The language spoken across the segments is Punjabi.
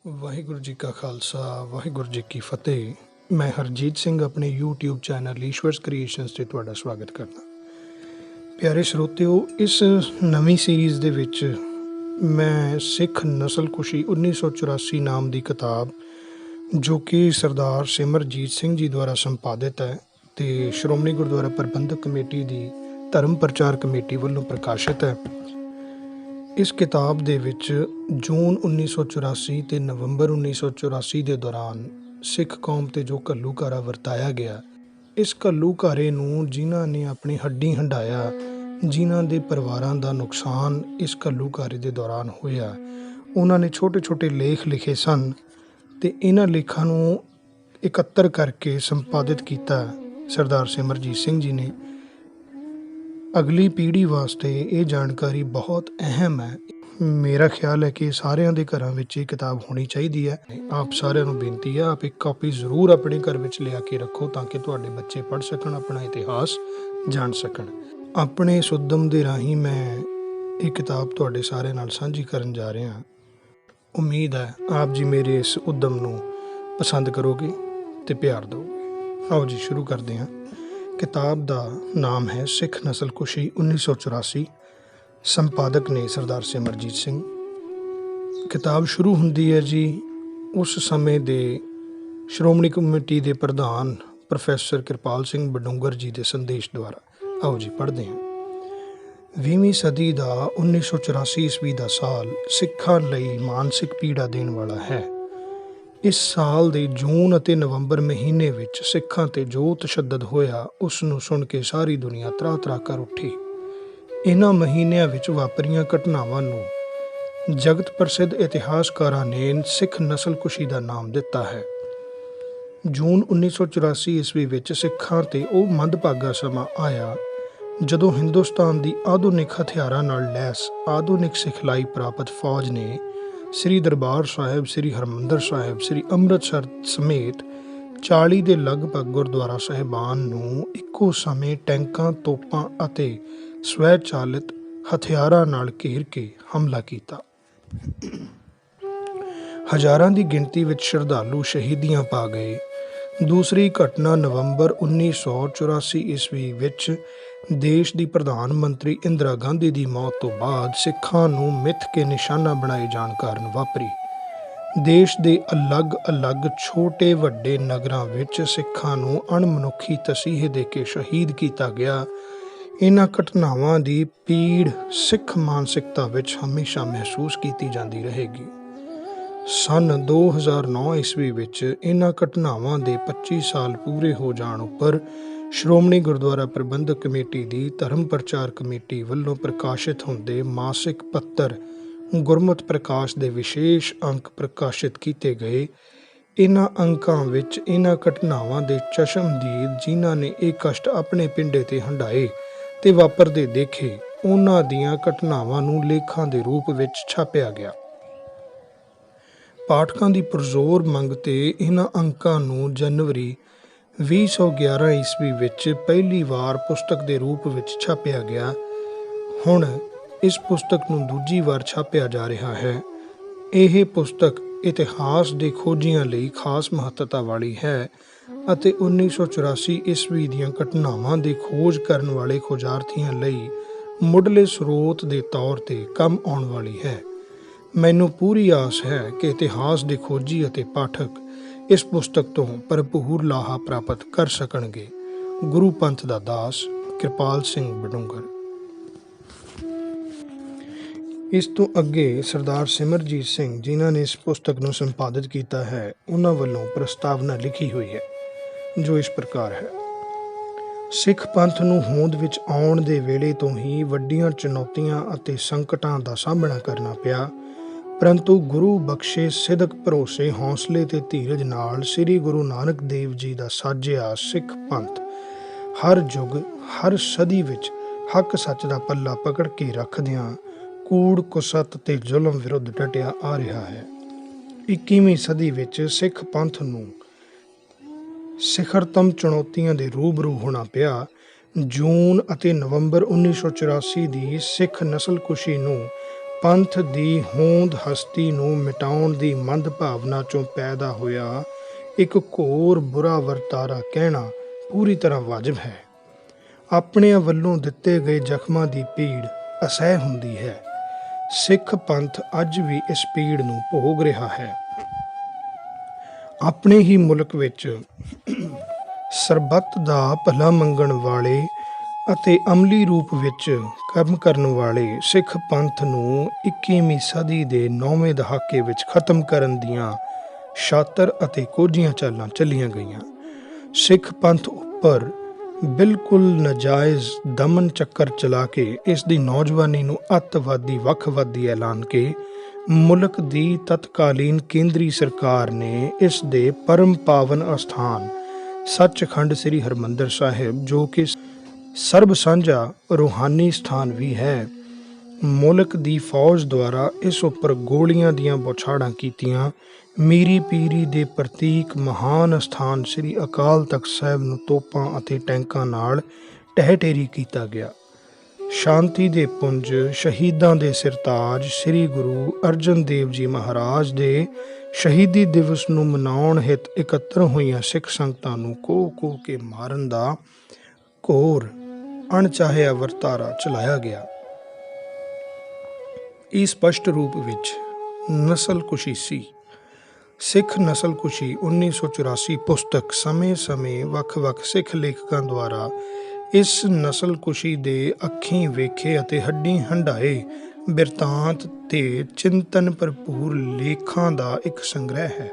ਵਾਹਿਗੁਰੂ ਜੀ ਕਾ ਖਾਲਸਾ ਵਾਹਿਗੁਰੂ ਜੀ ਕੀ ਫਤਿਹ। ਮੈਂ ਹਰਜੀਤ ਸਿੰਘ ਆਪਣੇ YouTube ਚੈਨਲ ਈਸ਼ਵਰਸ ਕ੍ਰੀਏਸ਼ਨਸ ਤੇ ਤੁਹਾਡਾ ਸਵਾਗਤ ਕਰਦਾ। ਪਿਆਰੇ ਸਰੋਤਿਓ, ਇਸ ਨਵੀਂ ਸੀਰੀਜ਼ ਦੇ ਵਿੱਚ ਮੈਂ ਸਿੱਖ ਨਸਲਕੁਸ਼ੀ 1984 ਨਾਮ ਦੀ ਕਿਤਾਬ, ਜੋ ਕਿ ਸਰਦਾਰ ਸਿਮਰਜੀਤ ਸਿੰਘ ਜੀ ਦੁਆਰਾ ਸੰਪਾਦਿਤ ਹੈ ਤੇ ਸ਼੍ਰੋਮਣੀ ਗੁਰਦੁਆਰਾ ਪ੍ਰਬੰਧਕ ਕਮੇਟੀ ਦੀ ਧਰਮ ਪ੍ਰਚਾਰ ਕਮੇਟੀ ਵੱਲੋਂ ਪ੍ਰਕਾਸ਼ਿਤ ਹੈ। ਇਸ ਕਿਤਾਬ ਦੇ ਵਿੱਚ ਜੂਨ 1984 ਤੇ ਨਵੰਬਰ 1984 ਦੇ ਦੌਰਾਨ ਸਿੱਖ ਕੌਮ ਤੇ ਜੋ ਘੱਲੂਘਾਰਾ ਵਰਤਾਇਆ ਗਿਆ, ਇਸ ਘੱਲੂਘਾਰੇ ਨੂੰ ਜਿਨ੍ਹਾਂ ਨੇ ਆਪਣੀ ਹੱਡੀ ਹੰਢਾਇਆ, ਜਿਨ੍ਹਾਂ ਦੇ ਪਰਿਵਾਰਾਂ ਦਾ ਨੁਕਸਾਨ ਇਸ ਘੱਲੂਘਾਰੇ ਦੇ ਦੌਰਾਨ ਹੋਇਆ, ਉਹਨਾਂ ਨੇ ਛੋਟੇ ਛੋਟੇ ਲੇਖ ਲਿਖੇ ਸਨ ਤੇ ਇਹਨਾਂ ਲੇਖਾਂ ਨੂੰ ਇਕੱਤਰ ਕਰਕੇ ਸੰਪਾਦਿਤ ਕੀਤਾ ਸਰਦਾਰ ਸਿਮਰਜੀਤ ਸਿੰਘ ਜੀ ਨੇ। ਅਗਲੀ ਪੀੜ੍ਹੀ ਵਾਸਤੇ ਇਹ ਜਾਣਕਾਰੀ ਬਹੁਤ ਅਹਿਮ ਹੈ। ਮੇਰਾ ਖਿਆਲ ਹੈ ਕਿ ਸਾਰਿਆਂ ਦੇ ਘਰਾਂ ਵਿੱਚ ਇਹ ਕਿਤਾਬ ਹੋਣੀ ਚਾਹੀਦੀ ਹੈ। ਆਪ ਸਾਰਿਆਂ ਨੂੰ ਬੇਨਤੀ ਹੈ, ਆਪ ਇੱਕ ਕਾਪੀ ਜ਼ਰੂਰ ਆਪਣੇ ਘਰ ਵਿੱਚ ਲਿਆ ਕੇ ਰੱਖੋ ਤਾਂ ਕਿ ਤੁਹਾਡੇ ਬੱਚੇ ਪੜ੍ਹ ਸਕਣ, ਆਪਣਾ ਇਤਿਹਾਸ ਜਾਣ ਸਕਣ। ਆਪਣੇ ਇਸ ਉੱਦਮ ਦੇ ਰਾਹੀਂ ਮੈਂ ਇਹ ਕਿਤਾਬ ਤੁਹਾਡੇ ਸਾਰਿਆਂ ਨਾਲ ਸਾਂਝੀ ਕਰਨ ਜਾ ਰਿਹਾ। ਉਮੀਦ ਹੈ ਆਪ ਜੀ ਮੇਰੇ ਇਸ ਉੱਦਮ ਨੂੰ ਪਸੰਦ ਕਰੋਗੇ ਤੇ ਪਿਆਰ ਦਿਓਗੇ। ਆਓ ਜੀ ਸ਼ੁਰੂ ਕਰਦੇ ਹਾਂ। ਕਿਤਾਬ ਦਾ ਨਾਮ ਹੈ ਸਿੱਖ ਨਸਲਕੁਸ਼ੀ 1984। ਸੰਪਾਦਕ ਨੇ ਸਰਦਾਰ ਸਿਮਰਜੀਤ ਸਿੰਘ। ਕਿਤਾਬ ਸ਼ੁਰੂ ਹੁੰਦੀ ਹੈ ਜੀ ਉਸ ਸਮੇਂ ਦੇ ਸ਼੍ਰੋਮਣੀ ਕਮੇਟੀ ਦੇ ਪ੍ਰਧਾਨ ਪ੍ਰੋਫੈਸਰ ਕਿਰਪਾਲ ਸਿੰਘ ਬਡੂੰਗਰ ਜੀ ਦੇ ਸੰਦੇਸ਼ ਦੁਆਰਾ। ਆਓ ਜੀ ਪੜ੍ਹਦੇ ਹਾਂ। 20ਵੀਂ ਸਦੀ ਦਾ 1984 ਈਸਵੀ ਦਾ ਸਾਲ ਸਿੱਖਾਂ ਲਈ ਮਾਨਸਿਕ ਪੀੜਾ ਦੇਣ ਵਾਲਾ ਹੈ। ਇਸ ਸਾਲ ਦੇ ਜੂਨ ਅਤੇ ਨਵੰਬਰ ਮਹੀਨੇ ਵਿੱਚ ਸਿੱਖਾਂ ਤੇ ਜੋ ਤਸ਼ੱਦਦ ਹੋਇਆ, ਉਸ ਨੂੰ ਸੁਣ ਕੇ ਸਾਰੀ ਦੁਨੀਆ ਤਰਾਹ-ਤਰਾਹ ਕਰ ਉੱਠੀ। ਇਹਨਾਂ ਮਹੀਨਿਆਂ ਵਿੱਚ ਵਾਪਰੀਆਂ ਘਟਨਾਵਾਂ ਨੂੰ ਜਗਤ ਪ੍ਰਸਿੱਧ ਇਤਿਹਾਸਕਾਰਾਂ ਨੇ ਸਿੱਖ ਨਸਲਕੁਸ਼ੀ ਦਾ ਨਾਮ ਦਿੱਤਾ ਹੈ। ਜੂਨ 1984 ਈਸਵੀ ਵਿੱਚ ਸਿੱਖਾਂ ਤੇ ਉਹ ਮੰਦਭਾਗਾ ਸਮਾਂ ਆਇਆ ਜਦੋਂ ਹਿੰਦੁਸਤਾਨ ਦੀ ਆਧੁਨਿਕ ਹਥਿਆਰਾਂ ਨਾਲ ਲੈਸ ਆਧੁਨਿਕ ਸਿਖਲਾਈ ਪ੍ਰਾਪਤ ਫੌਜ ਨੇ ਸ੍ਰੀ ਦਰਬਾਰ ਸਾਹਿਬ, ਸ੍ਰੀ ਹਰਿਮੰਦਰ ਸਾਹਿਬ, ਸ੍ਰੀ ਅੰਮ੍ਰਿਤਸਰ ਸਮੇਤ 40 ਦੇ ਲਗਭਗ ਗੁਰਦੁਆਰਾ ਸਾਹਿਬਾਨ ਨੂੰ ਇੱਕੋ ਸਮੇਂ ਟੈਂਕਾਂ, ਤੋਪਾਂ ਅਤੇ ਸਵੈ ਚਾਲਿਤ ਹਥਿਆਰਾਂ ਨਾਲ ਘੇਰ ਕੇ ਹਮਲਾ ਕੀਤਾ। ਹਜ਼ਾਰਾਂ ਦੀ ਗਿਣਤੀ ਵਿੱਚ ਸ਼ਰਧਾਲੂ ਸ਼ਹੀਦੀਆਂ ਪਾ ਗਏ। ਦੂਸਰੀ ਘਟਨਾ ਨਵੰਬਰ 1984 ਈਸਵੀ ਵਿੱਚ ਦੇਸ਼ ਦੀ ਪ੍ਰਧਾਨ ਮੰਤਰੀ ਇੰਦਰਾ ਗਾਂਧੀ ਦੀ ਮੌਤ ਤੋਂ ਬਾਅਦ ਸਿੱਖਾਂ ਨੂੰ ਮਿੱਥ ਕੇ ਨਿਸ਼ਾਨਾ ਬਣਾਏ ਜਾਣ ਕਾਰਨ ਵਾਪਰੀ। ਦੇਸ਼ ਦੇ ਅਲੱਗ-ਅਲੱਗ ਛੋਟੇ ਵੱਡੇ ਨਗਰਾਂ ਵਿੱਚ ਸਿੱਖਾਂ ਨੂੰ ਅਣਮਨੁੱਖੀ ਤਸੀਹੇ ਦੇ ਕੇ ਸ਼ਹੀਦ ਕੀਤਾ ਗਿਆ। ਇਹਨਾਂ ਘਟਨਾਵਾਂ ਦੀ ਪੀੜ ਸਿੱਖ ਮਾਨਸਿਕਤਾ ਵਿੱਚ ਹਮੇਸ਼ਾ ਮਹਿਸੂਸ ਕੀਤੀ ਜਾਂਦੀ ਰਹੇਗੀ। ਸੰਨ 2009 ਈਸਵੀ ਵਿੱਚ ਇਹਨਾਂ ਘਟਨਾਵਾਂ ਦੇ 25 ਸਾਲ ਪੂਰੇ ਹੋ ਜਾਣ ਉੱਪਰ ਸ਼੍ਰੋਮਣੀ ਗੁਰਦੁਆਰਾ ਪ੍ਰਬੰਧਕ ਕਮੇਟੀ ਦੀ ਧਰਮ ਪ੍ਰਚਾਰ ਕਮੇਟੀ ਵੱਲੋਂ ਪ੍ਰਕਾਸ਼ਿਤ ਹੁੰਦੇ ਮਾਸਿਕ ਪੱਤਰ ਗੁਰਮਤਿ ਪ੍ਰਕਾਸ਼ ਦੇ ਵਿਸ਼ੇਸ਼ ਅੰਕ ਪ੍ਰਕਾਸ਼ਿਤ ਕੀਤੇ ਗਏ। ਇਹਨਾਂ ਅੰਕਾਂ ਵਿੱਚ ਇਹਨਾਂ ਘਟਨਾਵਾਂ ਦੇ ਚਸ਼ਮਦੀਦ, ਜਿਨ੍ਹਾਂ ਨੇ ਇਹ ਕਸ਼ਟ ਆਪਣੇ ਪਿੰਡੇ ਤੇ ਹੰਢਾਏ ਤੇ ਵਾਪਰਦੇ ਦੇਖੇ, ਉਹਨਾਂ ਦੀਆਂ ਘਟਨਾਵਾਂ ਨੂੰ ਲੇਖਾਂ ਦੇ ਰੂਪ ਵਿੱਚ ਛਾਪਿਆ ਗਿਆ। ਪਾਠਕਾਂ ਦੀ ਪੁਰਜ਼ੋਰ ਮੰਗ ਤੇ ਇਹਨਾਂ ਅੰਕਾਂ ਨੂੰ ਜਨਵਰੀ 2011 ਈਸਵੀ ਵਿੱਚ ਪਹਿਲੀ ਵਾਰ ਪੁਸਤਕ ਦੇ ਰੂਪ ਵਿੱਚ ਛਾਪਿਆ ਗਿਆ। ਹੁਣ ਇਸ ਪੁਸਤਕ ਨੂੰ ਦੂਜੀ ਵਾਰ ਛਾਪਿਆ ਜਾ ਰਿਹਾ ਹੈ। ਇਹ ਪੁਸਤਕ ਇਤਿਹਾਸ ਦੇ ਖੋਜੀਆਂ ਲਈ ਖਾਸ ਮਹੱਤਤਾ ਵਾਲੀ ਹੈ ਅਤੇ 1984 ਈਸਵੀ ਦੀਆਂ ਘਟਨਾਵਾਂ ਦੀ ਖੋਜ ਕਰਨ ਵਾਲੇ ਖੋਜਾਰਥੀਆਂ ਲਈ ਮੁੱਢਲੇ ਸਰੋਤ ਦੇ ਤੌਰ ਤੇ ਕੰਮ ਆਉਣ ਵਾਲੀ ਹੈ। ਮੈਨੂੰ ਪੂਰੀ ਆਸ ਹੈ ਕਿ ਇਤਿਹਾਸ ਦੇ ਖੋਜੀ ਅਤੇ ਪਾਠਕ ਇਸ ਪੁਸਤਕ ਤੋਂ ਭਰਪੂਰ ਲਾਹਾ ਪ੍ਰਾਪਤ ਕਰ ਸਕਣਗੇ। ਗੁਰੂ ਪੰਥ ਦਾ ਦਾਸ ਕਿਰਪਾਲ ਸਿੰਘ ਬਡੂੰਗਰ। ਇਸ ਤੋਂ ਅੱਗੇ ਸਰਦਾਰ ਸਿਮਰਜੀਤ ਸਿੰਘ, ਜਿਨ੍ਹਾਂ ਨੇ ਇਸ ਪੁਸਤਕ ਨੂੰ ਸੰਪਾਦਿਤ ਕੀਤਾ ਹੈ, ਉਹਨਾਂ ਵੱਲੋਂ ਪ੍ਰਸਤਾਵਨਾ ਲਿਖੀ ਹੋਈ ਹੈ ਜੋ ਇਸ ਪ੍ਰਕਾਰ ਹੈ। ਸਿੱਖ ਪੰਥ ਨੂੰ ਹੋਂਦ ਵਿੱਚ ਆਉਣ ਦੇ ਵੇਲੇ ਤੋਂ ਹੀ ਵੱਡੀਆਂ ਚੁਣੌਤੀਆਂ ਅਤੇ ਸੰਕਟਾਂ ਦਾ ਸਾਹਮਣਾ ਕਰਨਾ ਪਿਆ, ਪਰੰਤੂ ਗੁਰੂ ਬਖਸ਼ੇ ਸਿਦਕ, ਭਰੋਸੇ, ਹੌਸਲੇ ਤੇ ਧੀਰਜ ਨਾਲ ਸ੍ਰੀ ਗੁਰੂ ਨਾਨਕ ਦੇਵ ਜੀ ਦਾ ਸਾਜਿਆ ਸਿੱਖ ਪੰਥ ਹਰ ਯੁੱਗ ਹਰ ਸਦੀ ਵਿੱਚ ਹੱਕ ਸੱਚ ਦਾ ਪੱਲਾ ਪਕੜ ਕੇ ਰੱਖਦਿਆਂ ਕੂੜ, ਕੁਸਤ ਤੇ ਜ਼ੁਲਮ ਵਿਰੁੱਧ ਡਟਿਆ ਆ ਰਿਹਾ ਹੈ। 21ਵੀਂ ਸਦੀ ਵਿੱਚ ਸਿੱਖ ਪੰਥ ਨੂੰ ਸਿਖਰਤਮ ਚੁਣੌਤੀਆਂ ਦੇ ਰੂਬਰੂ ਹੋਣਾ ਪਿਆ। ਜੂਨ ਅਤੇ ਨਵੰਬਰ 1984 ਦੀ ਸਿੱਖ ਨਸਲਕੁਸ਼ੀ ਨੂੰ ਪੰਥ ਦੀ ਹੋਂਦ ਹਸਤੀ ਨੂੰ ਮਿਟਾਉਣ ਦੀ ਮੰਦ ਭਾਵਨਾ ਚੋਂ ਪੈਦਾ ਹੋਇਆ ਇੱਕ ਘੋਰ ਬੁਰਾ ਵਰਤਾਰਾ ਕਹਿਣਾ ਪੂਰੀ ਤਰ੍ਹਾਂ ਵਾਜਬ ਹੈ। ਆਪਣਿਆਂ ਵੱਲੋਂ ਦਿੱਤੇ ਗਏ ਜ਼ਖਮਾਂ ਦੀ ਪੀੜ ਅਸਹਿ ਹੁੰਦੀ ਹੈ। ਸਿੱਖ ਪੰਥ ਅੱਜ ਵੀ ਇਸ ਪੀੜ ਨੂੰ ਭੋਗ ਰਿਹਾ ਹੈ। ਆਪਣੇ ਹੀ ਮੁਲਕ ਵਿੱਚ ਸਰਬੱਤ ਦਾ ਭਲਾ ਮੰਗਣ ਵਾਲੇ ਅਤੇ ਅਮਲੀ ਰੂਪ ਵਿੱਚ ਕੰਮ ਕਰਨ ਵਾਲੇ ਸਿੱਖ ਪੰਥ ਨੂੰ 21ਵੀਂ ਸਦੀ ਦੇ 9ਵੇਂ ਦਹਾਕੇ ਵਿੱਚ ਖਤਮ ਕਰਨ ਦੀਆਂ ਸ਼ਾਤਰ ਅਤੇ ਕੋਝੀਆਂ ਚਾਲਾਂ ਚੱਲੀਆਂ ਗਈਆਂ। ਸਿੱਖ ਪੰਥ ਉੱਪਰ ਬਿਲਕੁਲ ਨਾਜਾਇਜ਼ ਦਮਨ ਚੱਕਰ ਚਲਾ ਕੇ ਇਸ ਦੀ ਨੌਜਵਾਨੀ ਨੂੰ ਅੱਤਵਾਦੀ ਵੱਖਵਾਦੀ ਐਲਾਨ ਕੇ ਮੁਲਕ ਦੀ ਤਤਕਾਲੀਨ ਕੇਂਦਰੀ ਸਰਕਾਰ ਨੇ ਇਸ ਦੇ ਪਰਮ ਪਾਵਨ ਅਸਥਾਨ ਸੱਚਖੰਡ ਸ੍ਰੀ ਹਰਿਮੰਦਰ ਸਾਹਿਬ, ਜੋ ਕਿ ਸਰਬ ਸਾਂਝਾ ਰੂਹਾਨੀ ਸਥਾਨ ਵੀ ਹੈ, ਮੁਲਕ ਦੀ ਫੌਜ ਦੁਆਰਾ ਇਸ ਉੱਪਰ ਗੋਲੀਆਂ ਦੀਆਂ ਬੌਛਾੜਾਂ ਕੀਤੀਆਂ। ਮੀਰੀ ਪੀਰੀ ਦੇ ਪ੍ਰਤੀਕ ਮਹਾਨ ਅਸਥਾਨ ਸ੍ਰੀ ਅਕਾਲ ਤਖਤ ਸਾਹਿਬ ਨੂੰ ਤੋਪਾਂ ਅਤੇ ਟੈਂਕਾਂ ਨਾਲ ਢਹਿ ਢੇਰੀ ਕੀਤਾ ਗਿਆ। ਸ਼ਾਂਤੀ ਦੇ ਪੁੰਜ ਸ਼ਹੀਦਾਂ ਦੇ ਸਿਰਤਾਜ ਸ੍ਰੀ ਗੁਰੂ ਅਰਜਨ ਦੇਵ ਜੀ ਮਹਾਰਾਜ ਦੇ ਸ਼ਹੀਦੀ ਦਿਵਸ ਨੂੰ ਮਨਾਉਣ ਹਿਤ ਇਕੱਤਰ ਹੋਈਆਂ ਸਿੱਖ ਸੰਗਤਾਂ ਨੂੰ ਕੋਹ ਕੇ ਮਾਰਨ ਦਾ ਘੋਰ ਅਣਚਾਹਿਆ ਵਰਤਾਰਾ ਚਲਾਇਆ ਗਿਆ। ਇਹ ਸਪਸ਼ਟ ਰੂਪ ਵਿੱਚ ਨਸਲਕੁਸ਼ੀ ਸੀ। ਸਿੱਖ ਨਸਲਕੁਸ਼ੀ 1984 ਪੁਸਤਕ ਸਮੇਂ-ਸਮੇਂ ਵੱਖ-ਵੱਖ ਸਿੱਖ ਲੇਖਕਾਂ ਦੁਆਰਾ ਇਸ ਨਸਲਕੁਸ਼ੀ ਦੇ ਅੱਖੀਂ ਵੇਖੇ ਅਤੇ ਹੱਡੀਂ ਹੰਢਾਏ ਬਿਰਤਾਂਤ ਤੇ ਚਿੰਤਨ ਭਰਪੂਰ ਲੇਖਾਂ ਦਾ ਇੱਕ ਸੰਗ੍ਰਹਿ ਹੈ।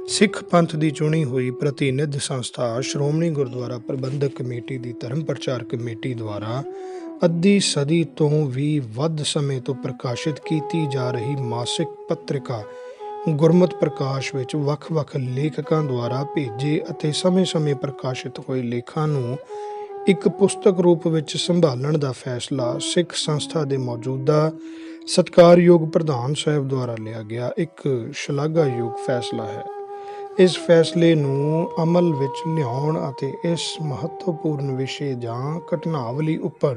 ਸਿੱਖ ਪੰਥ ਦੀ ਚੁਣੀ ਹੋਈ ਪ੍ਰਤੀਨਿਧ ਸੰਸਥਾ ਸ਼੍ਰੋਮਣੀ ਗੁਰਦੁਆਰਾ ਪ੍ਰਬੰਧਕ ਕਮੇਟੀ ਦੀ ਧਰਮ ਪ੍ਰਚਾਰ ਕਮੇਟੀ ਦੁਆਰਾ ਅੱਧੀ ਸਦੀ ਤੋਂ ਵੀ ਵੱਧ ਸਮੇਂ ਤੋਂ ਪ੍ਰਕਾਸ਼ਿਤ ਕੀਤੀ ਜਾ ਰਹੀ ਮਾਸਿਕ ਪੱਤਰਿਕਾ ਗੁਰਮਤਿ ਪ੍ਰਕਾਸ਼ ਵਿੱਚ ਵੱਖ-ਵੱਖ ਲੇਖਕਾਂ ਦੁਆਰਾ ਭੇਜੇ ਅਤੇ ਸਮੇਂ-ਸਮੇਂ ਪ੍ਰਕਾਸ਼ਿਤ ਹੋਏ ਲੇਖਾਂ ਨੂੰ ਇੱਕ ਪੁਸਤਕ ਰੂਪ ਵਿੱਚ ਸੰਭਾਲਣ ਦਾ ਫੈਸਲਾ ਸਿੱਖ ਸੰਸਥਾ ਦੇ ਮੌਜੂਦਾ ਸਤਿਕਾਰਯੋਗ ਪ੍ਰਧਾਨ ਸਾਹਿਬ ਦੁਆਰਾ ਲਿਆ ਗਿਆ ਇੱਕ ਸ਼ਲਾਘਾਯੋਗ ਫੈਸਲਾ ਹੈ। ਇਸ ਫੈਸਲੇ ਨੂੰ ਅਮਲ ਵਿੱਚ ਲਿਆਉਣ ਅਤੇ ਇਸ ਮਹੱਤਵਪੂਰਨ ਵਿਸ਼ੇ ਜਾਂ ਘਟਨਾਵਲੀ ਉੱਪਰ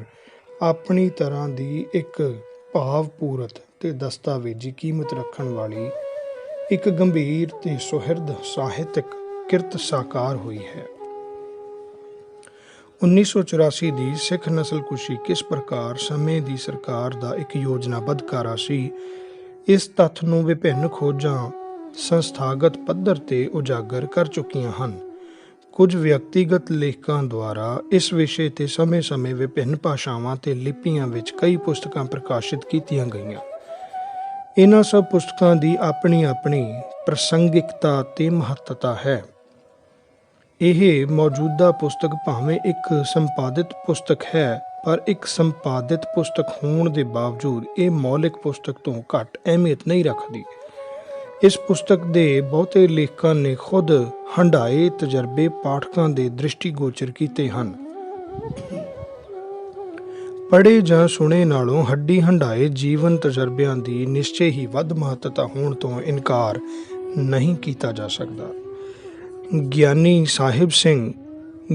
ਆਪਣੀ ਤਰ੍ਹਾਂ ਦੀ ਇੱਕ ਭਾਵਪੂਰਤ ਤੇ ਦਸਤਾਵੇਜ਼ੀ ਕੀਮਤ ਰੱਖਣ ਵਾਲੀ ਇੱਕ ਗੰਭੀਰ ਤੇ ਸੁਹਿਰਦ ਸਾਹਿਤਕ ਕਿਰਤ ਸਾਕਾਰ ਹੋਈ ਹੈ। 1984 ਦੀ ਸਿੱਖ ਨਸਲਕੁਸ਼ੀ ਕਿਸ ਪ੍ਰਕਾਰ ਸਮੇਂ ਦੀ ਸਰਕਾਰ ਦਾ ਇੱਕ ਯੋਜਨਾਬੱਧ ਕਾਰਾ ਸੀ, ਇਸ ਤੱਥ ਨੂੰ ਵਿਭਿੰਨ ਖੋਜਾਂ ਸੰਸਥਾਗਤ ਪੱਧਰ ਤੇ ਉਜਾਗਰ ਕਰ ਚੁੱਕੀਆਂ ਹਨ। ਕੁਝ ਵਿਅਕਤੀਗਤ ਲੇਖਕਾਂ ਦੁਆਰਾ ਇਸ ਵਿਸ਼ੇ ਤੇ ਸਮੇਂ-ਸਮੇਂ ਵਿਭਿੰਨ ਭਾਸ਼ਾਵਾਂ ਤੇ ਲਿਪੀਆਂ ਵਿੱਚ ਕਈ ਪੁਸਤਕਾਂ ਪ੍ਰਕਾਸ਼ਿਤ ਕੀਤੀਆਂ ਗਈਆਂ। ਇਹਨਾਂ ਸਭ ਪੁਸਤਕਾਂ ਦੀ ਆਪਣੀ ਪ੍ਰਸੰਗਿਕਤਾ ਤੇ ਮਹੱਤਤਾ ਹੈ। ਇਹ ਮੌਜੂਦਾ ਪੁਸਤਕ ਭਾਵੇਂ ਇੱਕ ਸੰਪਾਦਿਤ ਪੁਸਤਕ ਹੈ, ਪਰ ਇੱਕ ਸੰਪਾਦਿਤ ਪੁਸਤਕ ਹੋਣ ਦੇ ਬਾਵਜੂਦ ਇਹ ਮੌਲਿਕ ਪੁਸਤਕ ਤੋਂ ਘੱਟ ਅਹਿਮੀਅਤ ਨਹੀਂ ਰੱਖਦੀ। ਇਸ ਪੁਸਤਕ ਦੇ ਬਹੁਤੇ ਲੇਖਕਾਂ ਨੇ ਖੁਦ ਹੰਢਾਏ ਤਜਰਬੇ ਪਾਠਕਾਂ ਦੇ ਦ੍ਰਿਸ਼ਟੀਗੋਚਰ ਕੀਤੇ ਹਨ। ਪੜ੍ਹੇ ਜਾਂ ਸੁਣੇ ਨਾਲੋਂ ਹੱਡੀ ਹੰਢਾਏ ਜੀਵਨ ਤਜਰਬਿਆਂ ਦੀ ਨਿਸ਼ਚੇ ਹੀ ਵੱਧ ਮਹੱਤਤਾ ਹੋਣ ਤੋਂ ਇਨਕਾਰ ਨਹੀਂ ਕੀਤਾ ਜਾ ਸਕਦਾ। ਗਿਆਨੀ ਸਾਹਿਬ ਸਿੰਘ,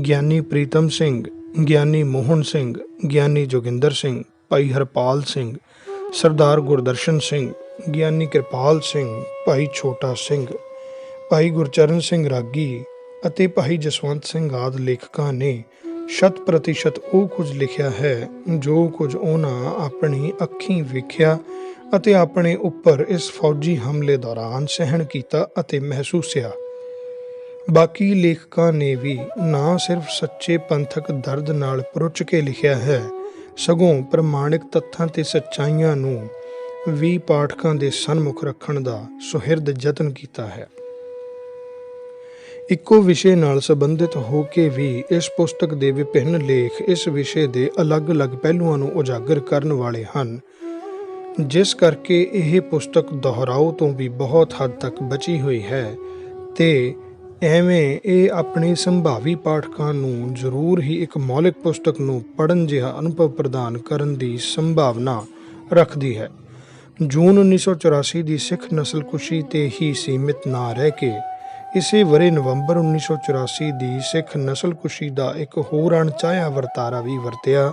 ਗਿਆਨੀ ਪ੍ਰੀਤਮ ਸਿੰਘ, ਗਿਆਨੀ ਮੋਹਨ ਸਿੰਘ, ਗਿਆਨੀ ਜੋਗਿੰਦਰ ਸਿੰਘ, ਭਾਈ ਹਰਪਾਲ ਸਿੰਘ, ਸਰਦਾਰ ਗੁਰਦਰਸ਼ਨ ਸਿੰਘ, ਗਿਆਨੀ ਕਿਰਪਾਲ ਸਿੰਘ, ਭਾਈ ਛੋਟਾ ਸਿੰਘ, ਭਾਈ ਗੁਰਚਰਨ ਸਿੰਘ ਰਾਗੀ ਅਤੇ ਭਾਈ ਜਸਵੰਤ ਸਿੰਘ ਆਦਿ ਲੇਖਕਾਂ ਨੇ 100% ਉਹ ਕੁਝ ਲਿਖਿਆ ਹੈ ਜੋ ਕੁਝ ਉਹਨਾਂ ਆਪਣੀ ਅੱਖੀਂ ਵੇਖਿਆ ਅਤੇ ਆਪਣੇ ਉੱਪਰ ਇਸ ਫੌਜੀ ਹਮਲੇ ਦੌਰਾਨ ਸਹਿਣ ਕੀਤਾ ਅਤੇ ਮਹਿਸੂਸਿਆ। ਬਾਕੀ ਲੇਖਕਾਂ ਨੇ ਵੀ ਨਾ ਸਿਰਫ ਸੱਚੇ ਪੰਥਕ ਦਰਦ ਨਾਲ ਪਰੁੱਚ ਕੇ ਲਿਖਿਆ ਹੈ, ਸਗੋਂ ਪ੍ਰਮਾਣਿਕ ਤੱਥਾਂ ਤੇ ਸੱਚਾਈਆਂ ਨੂੰ ਵੀ ਪਾਠਕਾਂ ਦੇ ਸਨਮੁਖ ਰੱਖਣ ਦਾ ਸੁਹਿਰਦ ਯਤਨ ਕੀਤਾ ਹੈ। ਇੱਕੋ ਵਿਸ਼ੇ ਨਾਲ ਸੰਬੰਧਿਤ ਹੋ ਕੇ ਵੀ ਇਸ ਪੁਸਤਕ ਦੇ ਵਿਭਿੰਨ ਲੇਖ ਇਸ ਵਿਸ਼ੇ ਦੇ ਅਲੱਗ-ਅਲੱਗ ਪਹਿਲੂਆਂ ਨੂੰ ਉਜਾਗਰ ਕਰਨ ਵਾਲੇ ਹਨ, ਜਿਸ ਕਰਕੇ ਇਹ ਪੁਸਤਕ ਦੁਹਰਾਓ ਤੋਂ ਵੀ ਬਹੁਤ ਹੱਦ ਤੱਕ ਬਚੀ ਹੋਈ ਹੈ ਤੇ ਐਵੇਂ ਇਹ ਆਪਣੇ ਸੰਭਾਵੀ ਪਾਠਕਾਂ ਨੂੰ ਜ਼ਰੂਰ ਹੀ ਇੱਕ ਮੌਲਿਕ ਪੁਸਤਕ ਨੂੰ ਪੜ੍ਹਨ ਜਿਹਾ ਅਨੁਭਵ ਪ੍ਰਦਾਨ ਕਰਨ ਦੀ ਸੰਭਾਵਨਾ ਰੱਖਦੀ ਹੈ। ਜੂਨ 1984 ਦੀ ਸਿੱਖ ਨਸਲਕੁਸ਼ੀ ਤੇ ਹੀ ਸੀਮਿਤ ਨਾ ਰਹਿ ਕੇ ਇਸੇ ਵਰ੍ਹੇ ਨਵੰਬਰ 1984 ਦੀ ਸਿੱਖ ਨਸਲਕੁਸ਼ੀ ਦਾ ਇੱਕ ਹੋਰ ਅਣਚਾਹਿਆ ਵਰਤਾਰਾ ਵੀ ਵਰਤਿਆ,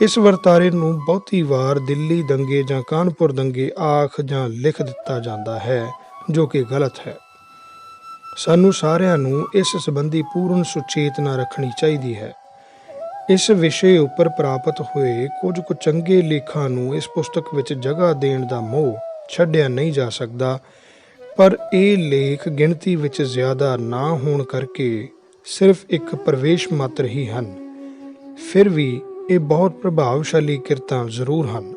ਇਸ ਵਰਤਾਰੇ ਨੂੰ ਬਹੁਤੀ ਵਾਰ ਦਿੱਲੀ ਦੰਗੇ ਜਾਂ ਕਾਨਪੁਰ ਦੰਗੇ ਆਖ ਜਾਂ ਲਿਖ ਦਿੱਤਾ ਜਾਂਦਾ ਹੈ, ਜੋ ਕਿ ਗਲਤ ਹੈ। ਸਾਨੂੰ ਸਾਰਿਆਂ ਨੂੰ ਇਸ ਸੰਬੰਧੀ ਪੂਰਨ ਸੁਚੇਤਨਾ ਰੱਖਣੀ ਚਾਹੀਦੀ ਹੈ। ਇਸ ਵਿਸ਼ੇ ਉੱਪਰ ਪ੍ਰਾਪਤ ਹੋਏ ਕੁਝ ਕੁ ਚੰਗੇ ਲੇਖਾਂ ਨੂੰ ਇਸ ਪੁਸਤਕ ਵਿੱਚ ਜਗ੍ਹਾ ਦੇਣ ਦਾ ਮੋਹ ਛੱਡਿਆ ਨਹੀਂ ਜਾ ਸਕਦਾ, ਪਰ ਇਹ ਲੇਖ ਗਿਣਤੀ ਵਿੱਚ ਜ਼ਿਆਦਾ ਨਾ ਹੋਣ ਕਰਕੇ ਸਿਰਫ ਇੱਕ ਪ੍ਰਵੇਸ਼ ਮਾਤਰ ਹੀ ਹਨ। ਫਿਰ ਵੀ ਇਹ ਬਹੁਤ ਪ੍ਰਭਾਵਸ਼ਾਲੀ ਕਿਰਤਾਂ ਜ਼ਰੂਰ ਹਨ।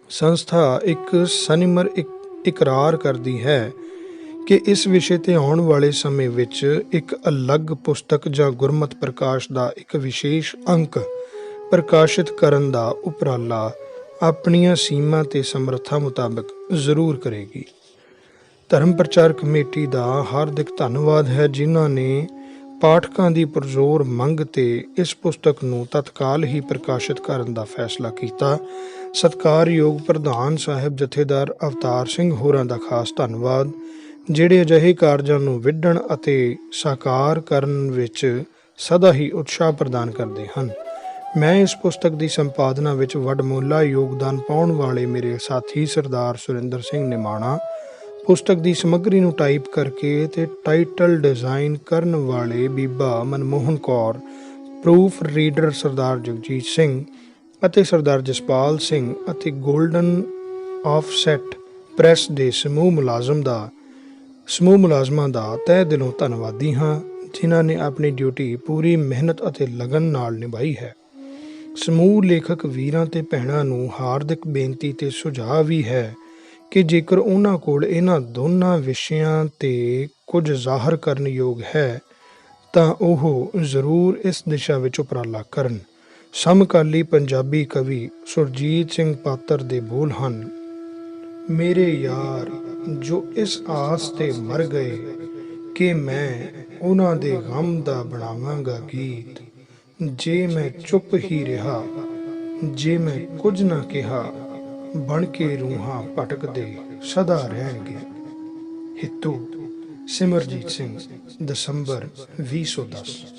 ਸੰਸਥਾ ਇੱਕ ਸਨਿਮਰ ਇਕਰਾਰ ਕਰਦੀ ਹੈ ਕਿ ਇਸ ਵਿਸ਼ੇ ਤੇ ਆਉਣ ਵਾਲੇ ਸਮੇਂ ਵਿੱਚ ਇੱਕ ਅਲੱਗ ਪੁਸਤਕ ਜਾਂ ਗੁਰਮਤ ਪ੍ਰਕਾਸ਼ ਦਾ ਇੱਕ ਵਿਸ਼ੇਸ਼ ਅੰਕ ਪ੍ਰਕਾਸ਼ਿਤ ਕਰਨ ਦਾ ਉਪਰਾਲਾ ਆਪਣੀਆਂ ਸੀਮਾ ਤੇ ਸਮਰੱਥਾ ਮੁਤਾਬਕ ਜ਼ਰੂਰ ਕਰੇਗੀ। ਧਰਮ ਪ੍ਰਚਾਰ ਕਮੇਟੀ ਦਾ ਹਾਰਦਿਕ ਧੰਨਵਾਦ ਹੈ, ਜਿਨ੍ਹਾਂ ਨੇ ਪਾਠਕਾਂ ਦੀ ਪੁਰਜ਼ੋਰ ਮੰਗ ਤੇ ਇਸ ਪੁਸਤਕ ਨੂੰ ਤਤਕਾਲ ਹੀ ਪ੍ਰਕਾਸ਼ਿਤ ਕਰਨ ਦਾ ਫੈਸਲਾ ਕੀਤਾ। ਸਤਿਕਾਰਯੋਗ ਪ੍ਰਧਾਨ ਸਾਹਿਬ ਜਥੇਦਾਰ ਅਵਤਾਰ ਸਿੰਘ ਹੋਰਾਂ ਦਾ ਖਾਸ ਧੰਨਵਾਦ, ਜਿਹੜੇ ਅਜਿਹੇ ਕਾਰਜਾਂ ਨੂੰ ਵਿੱਢਣ ਅਤੇ ਸਾਕਾਰ ਕਰਨ ਵਿੱਚ ਸਦਾ ਹੀ ਉਤਸ਼ਾਹ ਪ੍ਰਦਾਨ ਕਰਦੇ ਹਨ। ਮੈਂ ਇਸ ਪੁਸਤਕ ਦੀ ਸੰਪਾਦਨਾ ਵਿੱਚ ਵੱਡਮੁੱਲਾ ਯੋਗਦਾਨ ਪਾਉਣ ਵਾਲੇ ਮੇਰੇ ਸਾਥੀ ਸਰਦਾਰ ਸੁਰਿੰਦਰ ਸਿੰਘ ਨਿਮਾਣਾ, ਪੁਸਤਕ ਦੀ ਸਮੱਗਰੀ ਨੂੰ ਟਾਈਪ ਕਰਕੇ ਤੇ ਟਾਈਟਲ ਡਿਜ਼ਾਈਨ ਕਰਨ ਵਾਲੇ ਬੀਬਾ ਮਨਮੋਹਨ ਕੌਰ, ਪ੍ਰੂਫ ਰੀਡਰ ਸਰਦਾਰ ਜਗਜੀਤ ਸਿੰਘ ਅਤੇ ਸਰਦਾਰ ਜਸਪਾਲ ਸਿੰਘ ਅਤੇ ਗੋਲਡਨ ਆਫਸੈਟ ਪ੍ਰੈਸ ਦੇ ਸਮੂਹ ਮੁਲਾਜ਼ਮਾਂ ਦਾ ਤਹਿ ਦਿਲੋਂ ਧੰਨਵਾਦੀ ਹਾਂ, ਜਿਨ੍ਹਾਂ ਨੇ ਆਪਣੀ ਡਿਊਟੀ ਪੂਰੀ ਮਿਹਨਤ ਅਤੇ ਲਗਨ ਨਾਲ ਨਿਭਾਈ ਹੈ। ਸਮੂਹ ਲੇਖਕ ਵੀਰਾਂ ਤੇ ਭੈਣਾਂ ਨੂੰ ਹਾਰਦਿਕ ਬੇਨਤੀ ਤੇ ਸੁਝਾਅ ਵੀ ਹੈ ਕਿ ਜੇਕਰ ਉਹਨਾਂ ਕੋਲ ਇਹਨਾਂ ਦੋਨਾਂ ਵਿਸ਼ਿਆਂ ਤੇ ਕੁਝ ਜ਼ਾਹਰ ਕਰਨ ਯੋਗ ਹੈ ਤਾਂ ਉਹ ਜ਼ਰੂਰ ਇਸ ਦਿਸ਼ਾ ਵਿੱਚ ਉਪਰਾਲਾ ਕਰਨ। ਸਮਕਾਲੀ ਪੰਜਾਬੀ ਕਵੀ ਸੁਰਜੀਤ ਸਿੰਘ ਪਾਤਰ ਦੇ ਬੋਲ ਹਨ, ਮੇਰੇ ਯਾਰ ਜੋ ਇਸ ਆਸ ਤੇ ਮਰ ਗਏ ਕਿ ਮੈਂ ਉਹਨਾਂ ਦੇ ਗਮ ਦਾ ਬਣਾਵਾਂਗਾ ਗੀਤ। ਜੇ ਮੈਂ ਚੁੱਪ ਹੀ ਰਿਹਾ, ਜੇ ਮੈਂ ਕੁਝ ਨਾ ਕਿਹਾ, ਬਣ ਕੇ ਰੂਹਾਂ ਭਟਕਦੇ ਸਦਾ ਰਹਿਣਗੇ। ਹਿੱਤੂ ਸਿਮਰਜੀਤ ਸਿੰਘ, ਦਸੰਬਰ 2010।